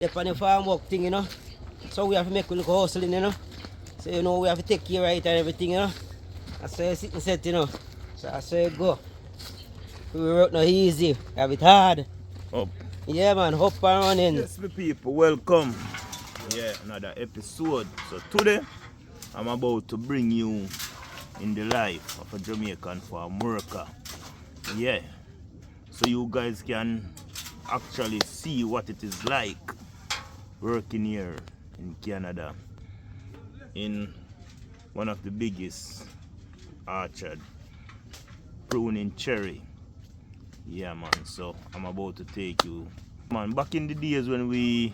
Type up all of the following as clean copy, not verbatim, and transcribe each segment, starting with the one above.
Up on the farm work thing, you know. So we have to make a little hustling, you know. So you know we have to take care of it and everything, you know. That's why I sit and set, you know. So that's why it go. We work not easy, have it hard. Up. Yeah man, up and running. Yes, my people, welcome. Yeah, another episode. So today, I'm about to bring you in the life of a Jamaican farm worker. Yeah. So you guys can actually see what it is like working here in Canada in one of the biggest orchard pruning cherry. Yeah man, so I'm about to take you, man. Back in the days when we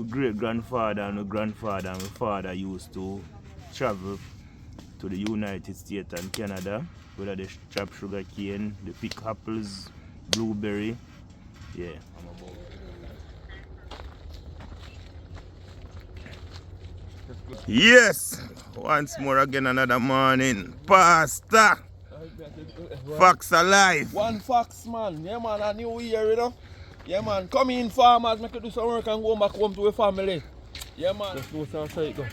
great grandfather and my grandfather and my father used to travel to the United States and Canada, whether they chop sugar cane, they pick apples, blueberry. Yeah, I'm about. Yes, once more again another morning. Pasta. Fox alive. One fox, man. Yeah, man, a new year, you know. Yeah, man. Come in, farmers, make you do some work and go back home to your family. Yeah, man. Just know how it go.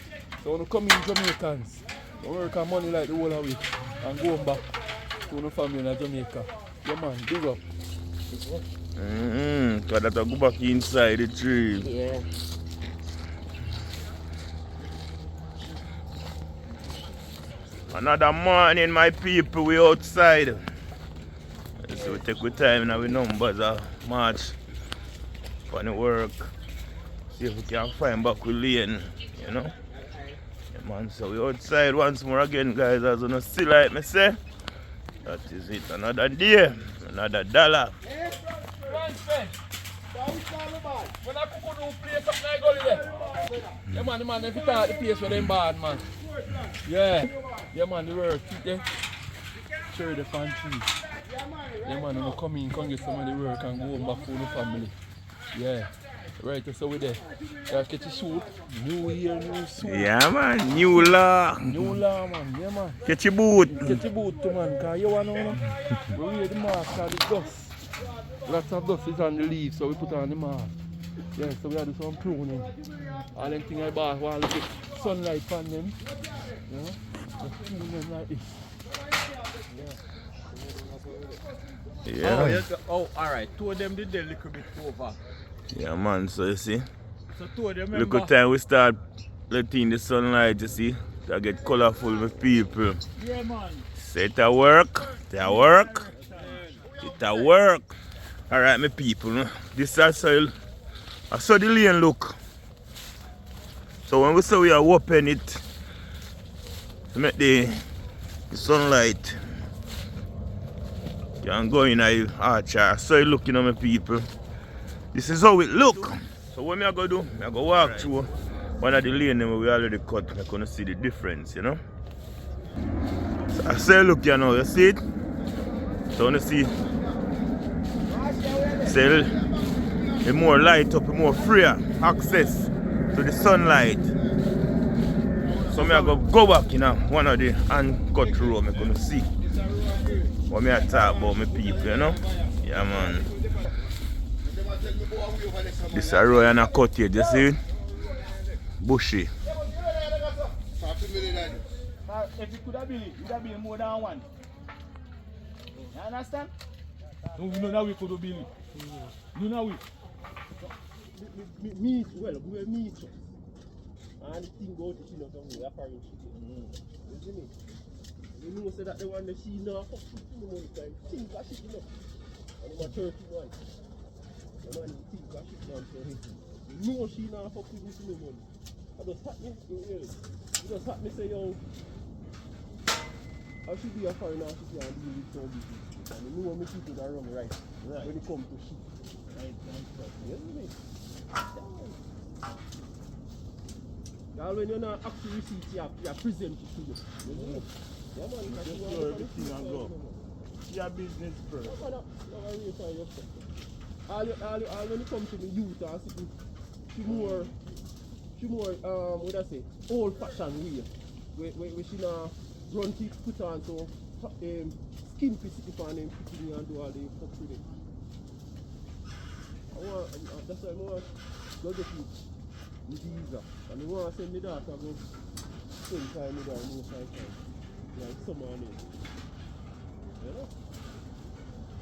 So when you come in, Jamaicans, you work and money like the whole of it and go back to your family in Jamaica. Yeah, man. Big up. Cause that go back inside the tree. Yeah. Another morning, my people, we outside. So we take our time now, we numbers of march for the work. See if we can find back with lane, you know. Yeah, man, so we outside once more again, guys. As you see, like me say, that is it. Another day, another dollar. When I cook do play something like go there. Yeah, man, the man, if you start the place where them bad, man. Yeah. Yeah, man, the work. Yeah. Sure, the fan tree. Yeah, man, when you come in, come get some of the work and go home back to the family. Yeah. Right, so we there. You catch a shoot. New year, new suit. Yeah, man, new law. New law, man. Yeah, man. Catch your boot. Catch your boot too, man. Because you want to know, we wear the mask and the dust. Lots of dust is on the leaves, so we put on the mask. Yeah, so we have to do some pruning. All them things I bought while we get sunlight on them. You know? Just prune them like this. Yeah. Oh, yes. Oh, alright. Two of them did a little bit over. Yeah, man, so you see. So two of them Look remember. at time we start letting the sunlight, you see. To get colorful with people. Yeah, man. So it a work. It a work. It a work. Alright, my people. No? This is soil. I saw the lane look. So when we say we are open it, to make the sunlight can go in a archer. So you look, you know, my people. This is how it look. So what me I go do? I go walk through one of the lanes where we already cut. I'm gonna see the difference, you know. So I say look, you know, you see it? So when you see, say the more light up, the more freer access to the sunlight. So me I go back, you know, one of the uncut road. I'm gonna see what me I talk about my people, you know. Yeah, man. This is a road and a cut here, you see it? Bushy. If you could have been, it would have been more than one. You understand? No, we know now we could do Billy. You know we. Meat, well, we meat. And the thing about it, you know, somewhere, apparently, isn't it? You know, say that the one that she know, fuck, you know, it's like, things are shit, you know. And I'm a 31. The man, things are shit, man, so you know she know, fuck with this, you know, man. I just had me, you just had me say, yo, I should be a foreigner, I should be a deal with some business. And you know me people that run right, when it comes to shit. Right, you know me? Y'all, when you're not actually receipt, you are present it to you. You know? Yeah, man, Just do everything and go. Your business first. All when it comes to the youth or something, she more what I say, old fashioned way. Where she now run to put on so skin piece if and then put in and do all the fuck with it. That's why I want to go get you the visa. And I want to send my daughter go spend time with her most of the time. Like summer and it. You know?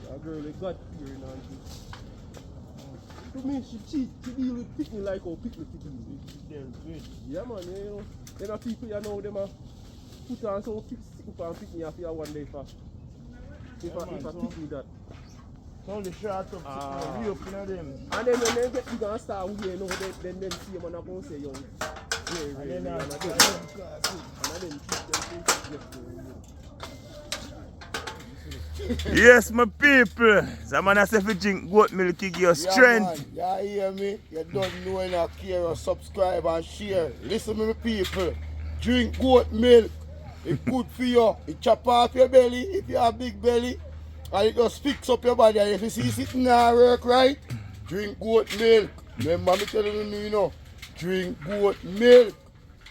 That girl they got here in Auntie. To me, she cheat. She deal with picnic like how picnic to deal with. Yeah, man, you know. Then the people you know, them put on some sitting for and picnic after one day for. If I picnic that. Only short up, real up in them. And then when they get big and start with you know, then see them and I'm going to say, young. And then And then keep them. yes, my people. Someone has to drink goat milk to give you strength. Yeah, man. You hear me? You don't know and you care or subscribe and share. Listen to me, people. Drink goat milk. It's good for you. It chop off your belly if you have big belly. And it just fix up your body. And if you see sitting there work right, drink goat milk. Remember me telling you, know, drink goat milk.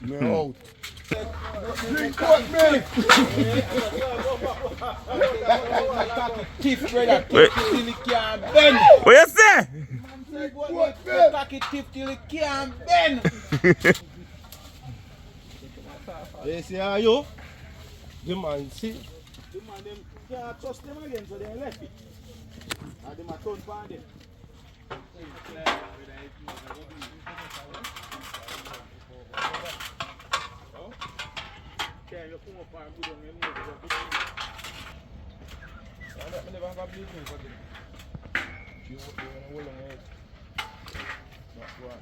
Me out. Drink goat milk. Tiff, brother. Tiff till it can't bend. What you say? Cock it tiff till it can't bend. You see how you? The man see? The man them can't trust them again, so they left it. And them a turn for them. Yeah, you come up and go down and move it. I never have a meeting for them. You want to hold on it. That's why.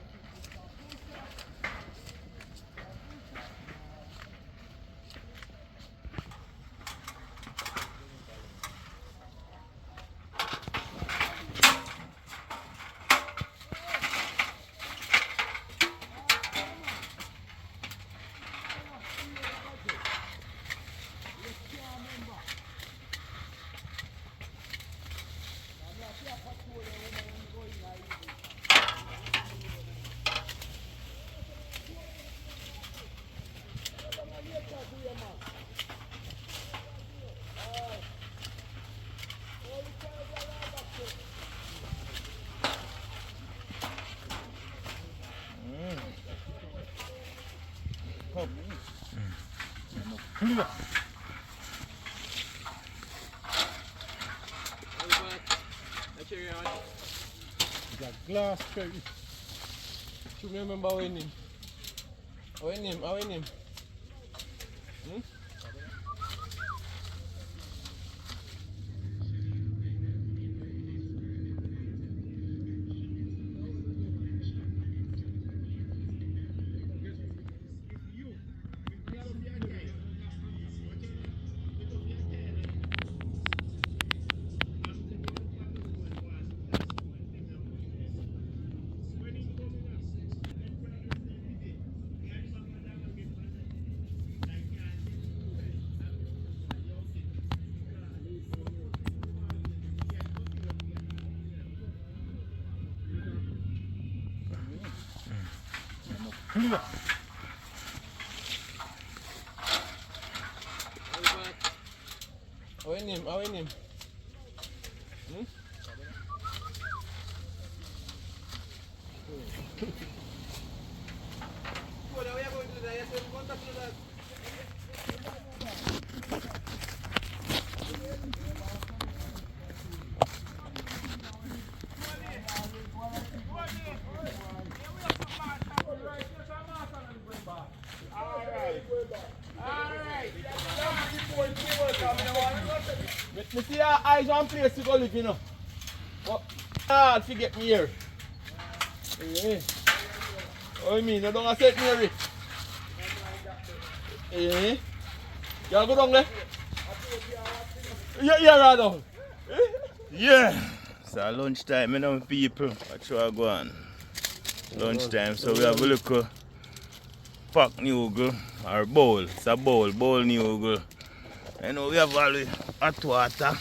Glass cherry. You remember when him? When him? When him? Me see your eyes one place to go live, you know. But hard to get me here. Eh. What you mean? You don't set me here. Eh? You go down there? Yeah, rather. Yeah. So lunchtime, you know, people. That's what I go on. Lunchtime, so we have a little pack noodle or bowl. It's a bowl noodle. You know, we have all the hot water.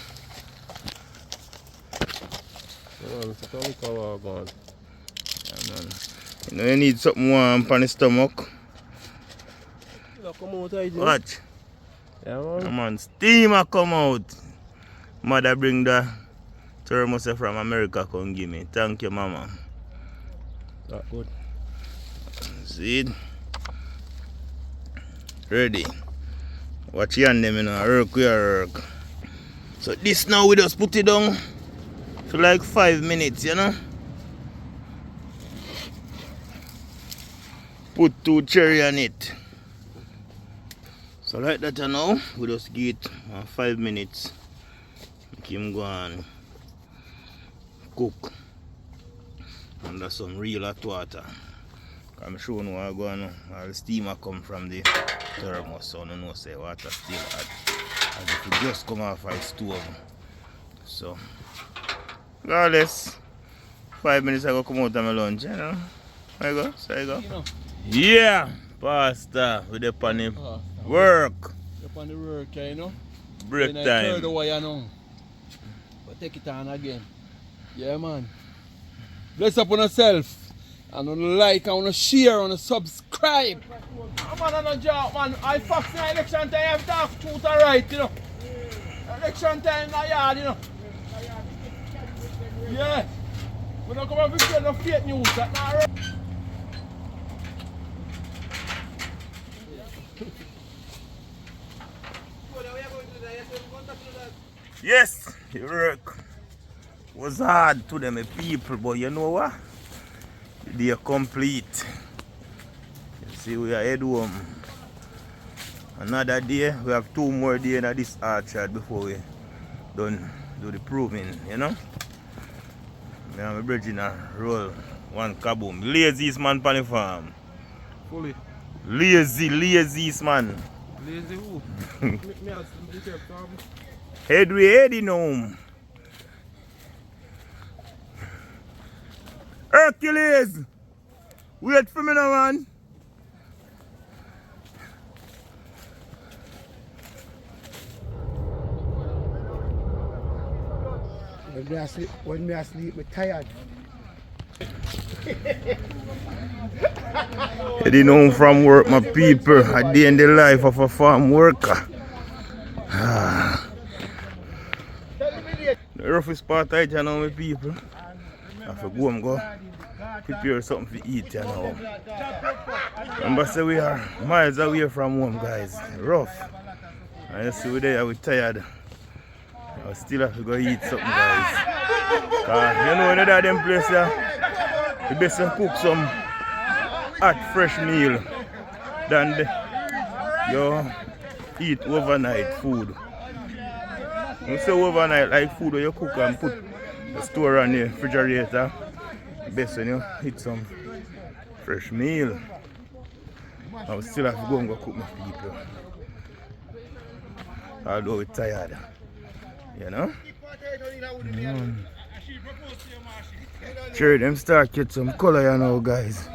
It's only cover gone. Yeah, man. You know, you need something warm for the stomach. Come out, I do. Watch. Yeah, man. Yeah, man. Steam a come out. Mother bring the Thermos from America come give me. Thank you, mama. That good. See it? Ready. Watch your hand them, you know. Work, we work. So this now we just put it down for like 5 minutes, you know. Put 2 cherry on it. So like that now, we just give it 5 minutes. Make him go and cook under some real hot water. I'm sure you know go on, all the steamer come from the thermos, so you know say water still hot. As if it just come off our stove. So regardless, 5 minutes I go come out of my lunch, you know. There you go, so there you go. You know. Yeah, pasta with the pan work. Upon the work, you know. Break then time. I turn the wire now. But take it on again. Yeah, man. Bless up on yourself. And on the like, and on the share, and on the subscribe. Man, on the job, man. I fuck in election time, I have to have truth and right, you know. Election time in the yard, you know. Yeah. We don't come up with no fake news. That's not right. Yes, the work was hard to them people, but you know what? They are complete. You see, we are head home. Another day, we have 2 more days in this orchard before we done do the pruning, you know? Me and my brother roll 1 kaboom. Laziest man on the farm. Fully. Laziest man. Lazy who? Me have some detail from. Head we heading home. Hercules! Wait for me now, man. When me asleep, me tired. Heading home from work, my people. A day in the life of a farm worker. The roughest part I you know, my people. I have to go and go prepare something to eat, you know. Remember, say we are miles away from home, guys. Rough. And you see, we're there, we're tired. I still have to go eat something, guys. You know, in that them place, you best to cook some hot, fresh meal than you eat overnight food. You say overnight like food where you cook and put the store on the refrigerator. Best when you eat some fresh meal. I will still have to go and go cook my people. Although we're tired. You know? Sure, them start get some color, you know, guys.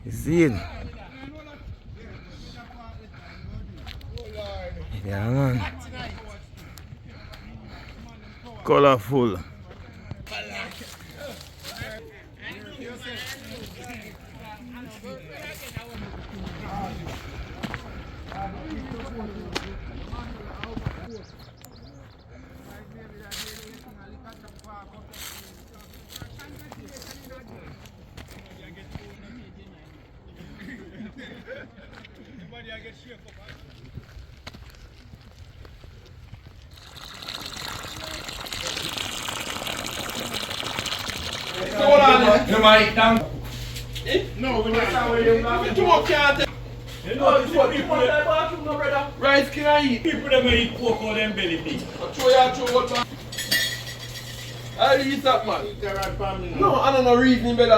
You see it? Yeah, man. Colorful. No, we're not. Too much can't. You know, rice can I eat? People that may eat pork or them belly meat. I eat that, man. Eat the right family now. No, I don't know reason better.